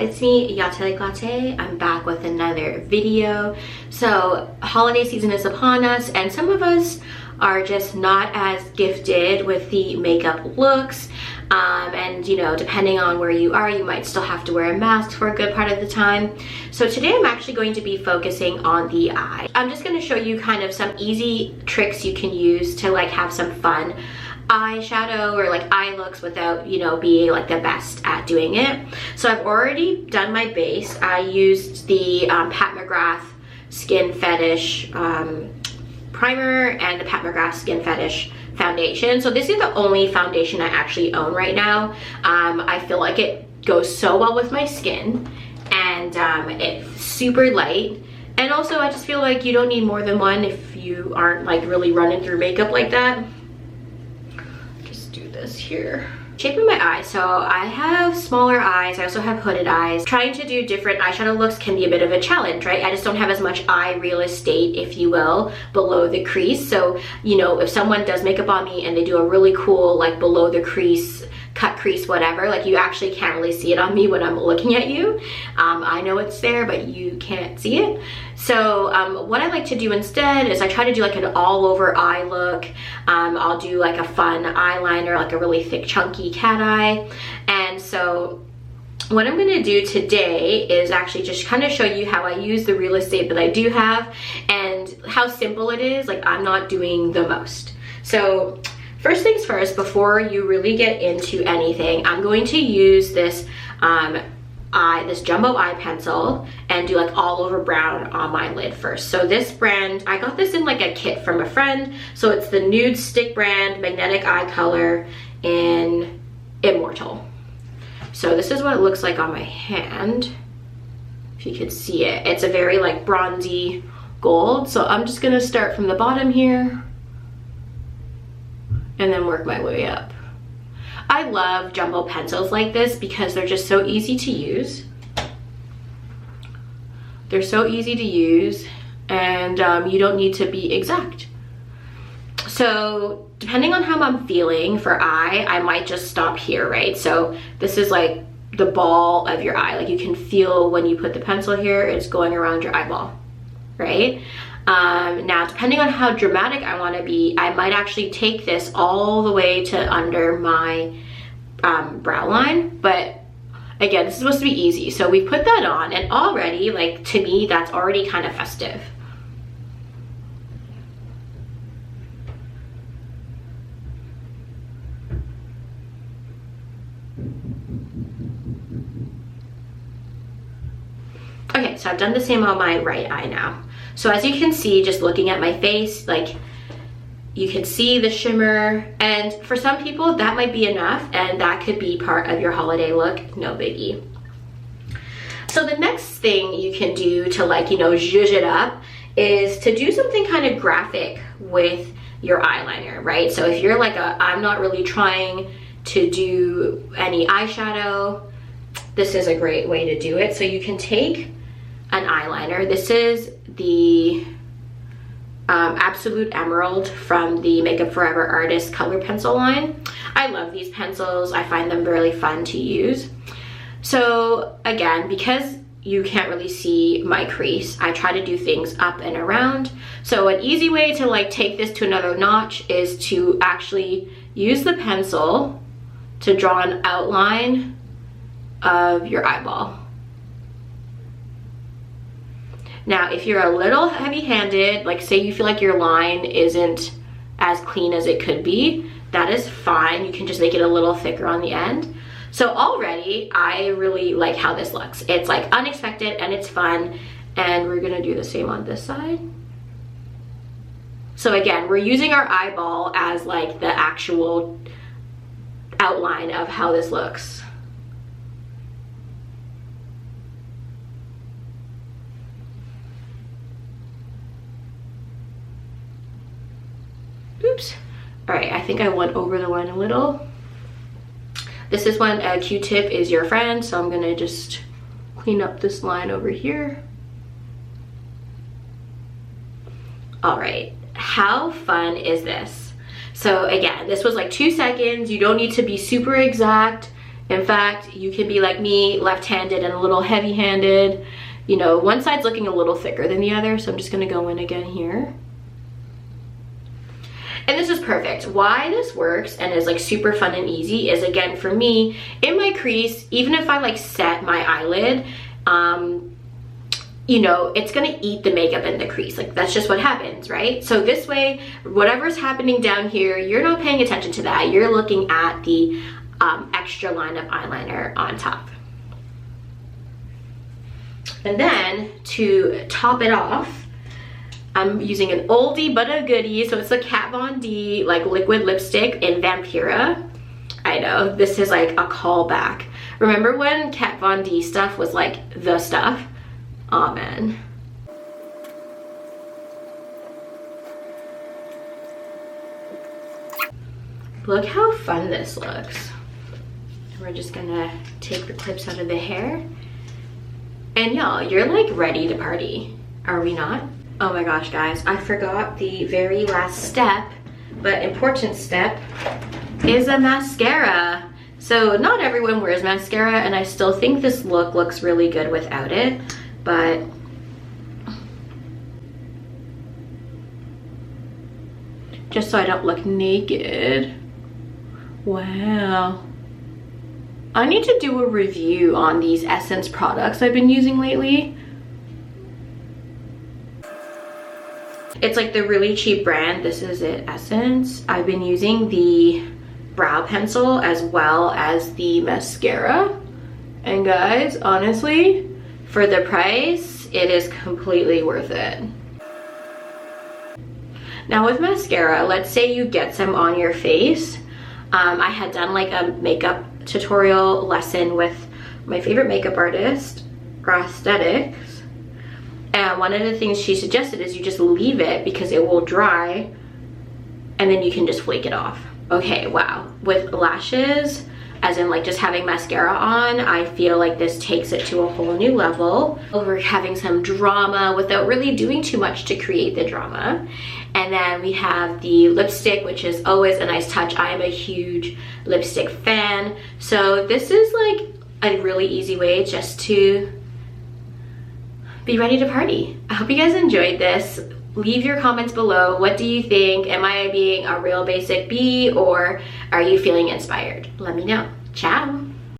it's me, Yatte Latte. I'm back with another video. So holiday season is upon us, and some of us are just not as gifted with the makeup looks. And you know, depending on where you are, you might still have to wear a mask for a good part of the time. So today I'm actually going to be focusing on the eye. I'm just going to show you kind of some easy tricks you can use to like have some fun eyeshadow or like eye looks without, you know, being like the best at doing it. So I've already done my base. I used the Pat McGrath Skin Fetish primer and the Pat McGrath Skin Fetish foundation. So this is the only foundation I actually own right now. I feel like it goes so well with my skin, and it's super light. And also I just feel like you don't need more than one if you aren't like really running through makeup like that. Here, shaping my eyes. So I have smaller eyes, I also have hooded eyes. Trying to do different eyeshadow looks can be a bit of a challenge, right? I just don't have as much eye real estate, if you will, below the crease. So, you know, if someone does makeup on me and they do a really cool like below the crease, cut crease, whatever, like you actually can't really see it on me when I'm looking at you. I know it's there, but you can't see it. So what I like to do instead is I try to do like an all over eye look. I'll do like a fun eyeliner, like a really thick chunky cat eye. And so what I'm gonna do today is actually just kind of show you how I use the real estate that I do have and how simple it is. Like I'm not doing the most. So first things first, before you really get into anything, I'm going to use this this jumbo eye pencil and do like all over brown on my lid first. So this brand, I got this in like a kit from a friend. So it's the Nudestix brand magnetic eye color in Immortal. So this is what it looks like on my hand, if you could see it. It's a very like bronzy gold. So I'm just gonna start from the bottom here and then work my way up. I love jumbo pencils like this because they're just so easy to use. They're so easy to use, and you don't need to be exact. So depending on how I'm feeling for eye, I might just stop here, right? So this is like the ball of your eye. Like you can feel when you put the pencil here, it's going around your eyeball, right? Now, depending on how dramatic I want to be, I might actually take this all the way to under my brow line. But again, this is supposed to be easy. So we put that on, and already, like to me, that's already kind of festive. Okay, so I've done the same on my right eye now. So as you can see, just looking at my face, like you can see the shimmer, and for some people that might be enough, and that could be part of your holiday look, no biggie. So the next thing you can do to like, you know, zhuzh it up is to do something kind of graphic with your eyeliner, right? So if you're like I'm not really trying to do any eyeshadow, this is a great way to do it. So you can take an eyeliner. This is the Absolute Emerald from the Makeup Forever Artist color pencil line. I love these pencils. I find them really fun to use. So again, because you can't really see my crease, I try to do things up and around. So an easy way to like take this to another notch is to actually use the pencil to draw an outline of your eyeball. Now, if you're a little heavy-handed, like say you feel like your line isn't as clean as it could be, that is fine. You can just make it a little thicker on the end. So already, I really like how this looks. It's like unexpected and it's fun, and we're gonna do the same on this side. So again, we're using our eyeball as like the actual outline of how this looks. Oops. All right, I think I went over the line a little. This is when a Q-tip is your friend, so I'm gonna just clean up this line over here. All right, how fun is this? So again, this was like 2 seconds. You don't need to be super exact. In fact, you can be like me, left-handed and a little heavy-handed. You know, one side's looking a little thicker than the other, so I'm just gonna go in again here. And this is perfect. Why this works and is like super fun and easy is, again, for me, in my crease, even if I like set my eyelid, you know, it's gonna eat the makeup in the crease. Like, that's just what happens, right? So this way, whatever's happening down here, you're not paying attention to that. You're looking at the extra line of eyeliner on top. And then to top it off, I'm using an oldie but a goodie. So it's the Kat Von D like liquid lipstick in Vampira. I know, this is like a callback. Remember when Kat Von D stuff was like the stuff? Aw, man. Look how fun this looks. We're just gonna take the clips out of the hair. And y'all, you're like ready to party. Are we not? Oh my gosh, guys, I forgot the very last step, but important step, is a mascara. So not everyone wears mascara, and I still think this look looks really good without it, but just so I don't look naked. Wow. I need to do a review on these Essence products I've been using lately. It's like the really cheap brand. This is it, Essence. I've been using the brow pencil as well as the mascara. And guys, honestly, for the price, it is completely worth it. Now with mascara, let's say you get some on your face. I had done like a makeup tutorial lesson with my favorite makeup artist, McGrath. And one of the things she suggested is you just leave it because it will dry and then you can just flake it off. Okay, wow. With lashes, as in like just having mascara on, I feel like this takes it to a whole new level. We're having some drama without really doing too much to create the drama. And then we have the lipstick, which is always a nice touch. I am a huge lipstick fan. So this is like a really easy way just to be ready to party. I hope you guys enjoyed this. Leave your comments below. What do you think? Am I being a real basic bee, or are you feeling inspired? Let me know. Ciao.